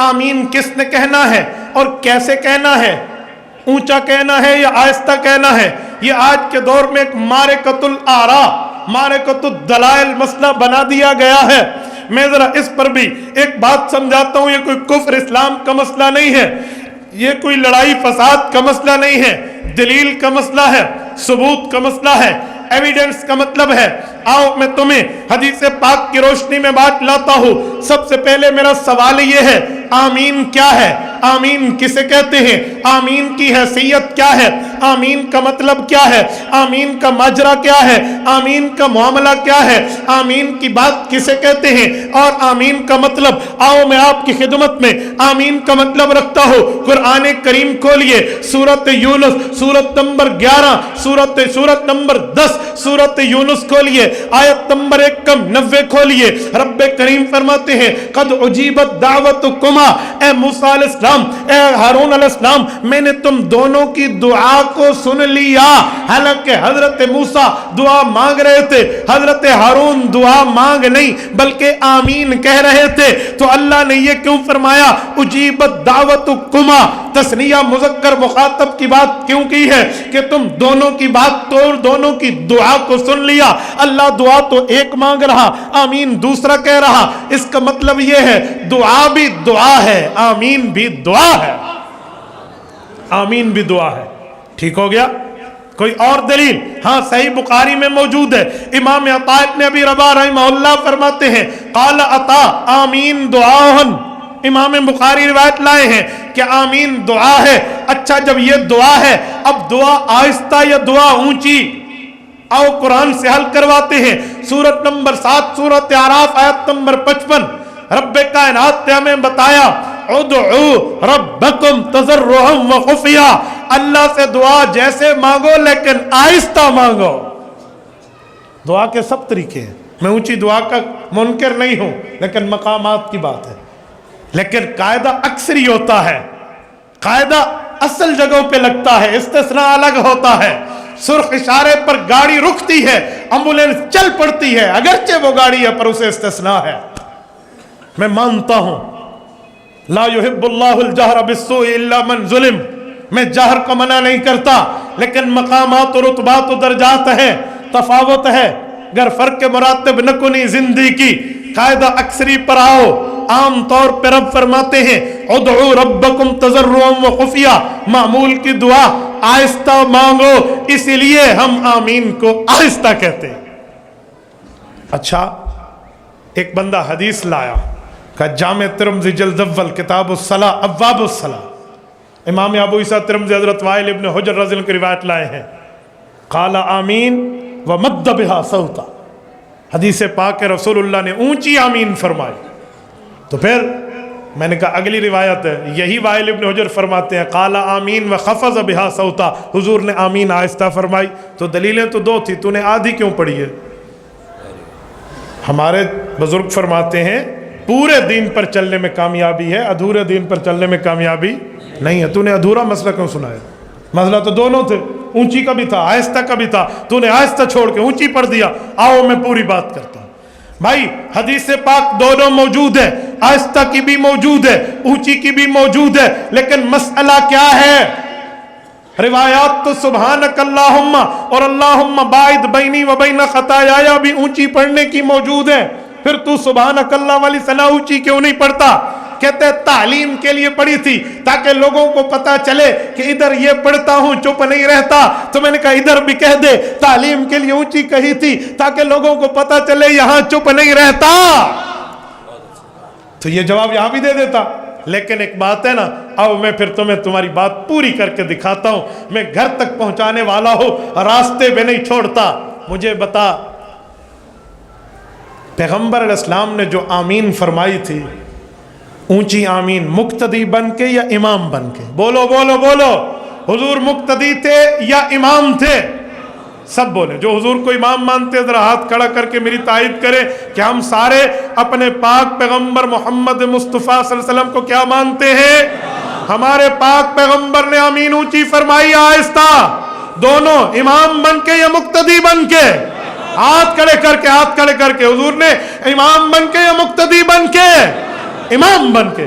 آمین کس نے کہنا ہے اور کیسے کہنا ہے، اونچا کہنا ہے یا آہستہ کہنا ہے، یہ آج کے دور میں ایک معرکۃ الآراء، معرکۃ الدلائل مسئلہ بنا دیا گیا ہے۔ میں ذرا اس پر بھی ایک بات سمجھاتا ہوں، یہ کوئی کفر اسلام کا مسئلہ نہیں ہے، یہ کوئی لڑائی فساد کا مسئلہ نہیں ہے، دلیل کا مسئلہ ہے، ثبوت کا مسئلہ ہے، ایویڈنس کا مطلب ہے۔ آؤ میں تمہیں حدیث پاک کی روشنی میں بات لاتا ہوں۔ سب سے پہلے میرا سوال یہ ہے، آمین کیا ہے؟ آمین کسے کہتے ہیں؟ آمین کی حیثیت کیا ہے؟ آمین کا مطلب کیا ہے؟ آمین کا ماجرا کیا ہے؟ آمین کا معاملہ کیا ہے؟ آمین کی بات کسے کہتے ہیں؟ اور آمین کا مطلب، آؤ میں آپ کی خدمت میں آمین کا مطلب رکھتا ہوں۔ قرآن کریم کھولیے، سورۃ یونس، سورۃ نمبر 11، سورۃ نمبر 10، سورۃ یونس کھولیے، آیت نمبر 90 کھولیے۔ رب کریم فرماتے ہیں، قد اجیبت دعوتکما، اے موسیٰ علیہ السلام، اے ہارون علیہ السلام، میں نے تم دونوں کی دعا کو سن لیا۔ حالانکہ حضرت موسیٰ دعا مانگ رہے تھے، حضرت ہارون دعا مانگ نہیں بلکہ آمین کہہ رہے تھے، تو اللہ نے یہ کیوں فرمایا اجیبت دعوتکما، تثنیہ مذکر مخاطب کی بات کیوں کی ہے کہ تم دونوں کی بات تو دونوں کی دعا کو سن لیا؟ اللہ دعا تو ایک مانگ رہا، آمین دوسرا کہہ رہا، اس کا مطلب یہ ہے دعا بھی دعا ہے، آمین بھی دعا ہے، آمین بھی دعا ہے۔ ٹھیک ہو گیا؟ کوئی اور دلیل؟ ہاں، صحیح بخاری میں موجود ہے، امام عطا ابن ابی رباح رحمہ اللہ فرماتے ہیں، قال عطا آمین دعاہن، امام بخاری روایت لائے ہیں کہ آمین دعا ہے۔ اچھا، جب یہ دعا ہے، اب دعا آہستہ یا دعا اونچی؟ آؤ قرآن سے حل کرواتے ہیں۔ سورت نمبر 7، سورت اعراف، آیت نمبر 55، رب کائنات نے ہمیں بتایا، ادعو ربکم تضرعا وخفیا، اللہ سے دعا جیسے مانگو لیکن آہستہ مانگو۔ دعا کے سب طریقے ہیں، میں اونچی دعا کا منکر نہیں ہوں، لیکن مقامات کی بات ہے، لیکن قاعدہ اکثر ہی ہوتا ہے، قاعدہ اصل جگہوں پہ لگتا ہے، استثناء الگ ہوتا ہے۔ سرخ اشارے پر گاڑی رکتی ہے، ایمبولینس چل پڑتی ہے، اگرچہ وہ گاڑی ہے پر اسے استثناء ہے۔ میں مانتا ہوں لا یحب اللہ الجہر بالسوء الا من ظلم، میں جہر کو منع نہیں کرتا، لیکن مقامات و رتبات و درجات ہے، تفاوت ہے۔ اگر فرق مراتب نہ کنی زندگی کی، قاعدہ اکثری پر آؤ۔ عام طور پر رب فرماتے ہیں ادعو ربکم تضرعا وخفیا، معمول کی دعا آہستہ مانگو، اسی لیے ہم آمین کو آہستہ کہتے ہیں۔ اچھا، ایک بندہ حدیث لایا کہ جامع ترمذی جلد اول کتاب الصلاۃ ابواب الصلاۃ، امام ابو عیسیٰ ترمذی حضرت وائل ابن حجر رضی اللہ عنہ کی روایت لائے ہیں، قال آمین ومد بہا صوتا، حدیث پاک رسول اللہ نے اونچی آمین فرمائی۔ تو پھر میں نے کہا اگلی روایت ہے، یہی وائل ابن حجر فرماتے ہیں قال آمین وخفض بہا صوتا، حضور نے آمین آہستہ فرمائی۔ تو دلیلیں تو دو تھی، تو نے آدھی کیوں پڑھی ہے؟ ہمارے بزرگ فرماتے ہیں پورے دین پر چلنے میں کامیابی ہے، ادھورے دین پر چلنے میں کامیابی نہیں ہے۔ تو نے ادھورا مسئلہ کیوں سنایا؟ مسئلہ تو دونوں تھے، اونچی کا بھی تھا آہستہ کا بھی تھا، تو نے آہستہ چھوڑ کے اونچی پڑھ دیا۔ آؤ میں پوری بات کرتا ہوں۔ بھائی حدیث پاک دونوں موجود ہے، آہستہ کی بھی موجود ہے، اونچی کی بھی موجود ہے، لیکن مسئلہ کیا ہے؟ روایات تو سبحانک اللہم اور اللہم باعد بینی و بین خطایا بھی اونچی پڑھنے کی موجود ہے، پھر تو سبحانک اللہ والی ثنا اونچی کیوں نہیں پڑھتا؟ کہتے ہیں تعلیم کے لیے پڑھی تھی تاکہ لوگوں کو پتا چلے کہ ادھر یہ پڑھتا ہوں چپ نہیں رہتا، تو میں نے کہا ادھر بھی کہہ دے تعلیم کے لیے اونچی کہی تھی تاکہ لوگوں کو پتا چلے یہاں چپ نہیں رہتا، تو یہ جواب یہاں بھی دے دیتا۔ لیکن ایک بات ہے نا، آؤ میں پھر تمہیں تمہاری بات پوری کر کے دکھاتا ہوں، میں گھر تک پہنچانے والا ہوں، راستے پہ نہیں چھوڑتا۔ مجھے بتا، پیغمبر علیہ السلام نے جو آمین فرمائی تھی، اونچی آمین مقتدی بن کے یا امام بن کے؟ بولو بولو بولو، حضور مقتدی تھے یا امام تھے؟ سب بولے، جو حضور کو امام مانتے ذرا ہاتھ کھڑا کر کے میری تائید کرے کہ ہم سارے اپنے پاک پیغمبر محمد مصطفیٰ صلی اللہ علیہ وسلم کو کیا مانتے ہیں؟ ہمارے پاک پیغمبر نے آمین اونچی فرمائی آہستہ، دونوں امام بن کے یا مقتدی بن کے؟ ہاتھ کھڑے کر کے، ہاتھ کھڑے کر کے، حضور نے امام بن کے یا مقتدی بن کے؟ امام بن کے۔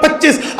25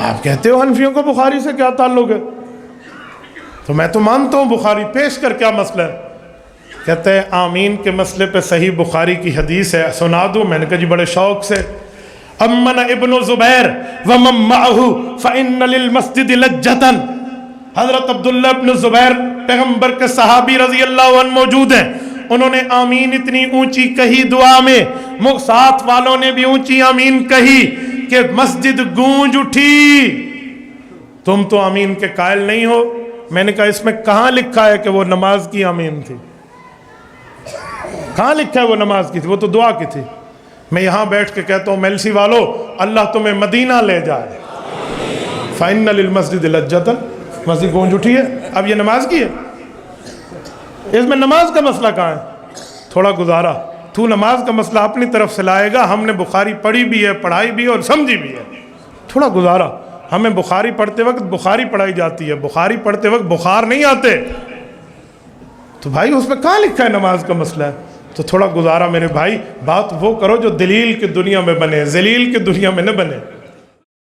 آپ کہتے ہو حنفیوں کو بخاری سے کیا تعلق ہے؟ تو میں تو مانتا ہوں بخاری پیش کر کیا مسئلہ ہے؟ کہتے ہیں آمین کے مسئلے پہ صحیح بخاری کی حدیث ہے، سنا دوں؟ میں نے کہا جی بڑے شوق سے۔ امن ابن زبیر ومن معہ فإن للمسجد لجة، حضرت عبداللہ ابن زبیر پیغمبر کے صحابی رضی اللہ عنہ موجود ہیں، انہوں نے آمین اتنی اونچی کہی دعا میں، ساتھ والوں نے بھی اونچی آمین کہی کہ مسجد گونج اٹھی۔ تم تو آمین کے قائل نہیں ہو۔ میں نے کہا اس میں کہاں لکھا ہے کہ وہ نماز کی آمین تھی؟ کہاں لکھا ہے وہ نماز کی تھی؟ وہ تو دعا کی تھی۔ میں یہاں بیٹھ کے کہتا ہوں میلسی والو، اللہ تمہیں مدینہ لے جائے۔ فَإِنَّ لِلْمَسْجِدِ لَجَّةً، مسجد گونج اٹھی ہے۔ اب یہ نماز کی ہے، اس میں نماز کا مسئلہ کہاں ہے؟ تھوڑا گزارا، تو نماز کا مسئلہ اپنی طرف سے لائے گا، ہم نے بخاری پڑھی بھی ہے، پڑھائی بھی ہے اور سمجھی بھی ہے۔ تھوڑا گزارا، ہمیں بخاری پڑھتے وقت بخاری پڑھائی جاتی ہے، بخاری پڑھتے وقت بخار نہیں آتے، تو بھائی اس میں کہاں لکھا ہے نماز کا مسئلہ ہے؟ تو تھوڑا گزارا میرے بھائی، بات وہ کرو جو دلیل کی دنیا میں بنے، ذلیل کی دنیا میں نہ بنے۔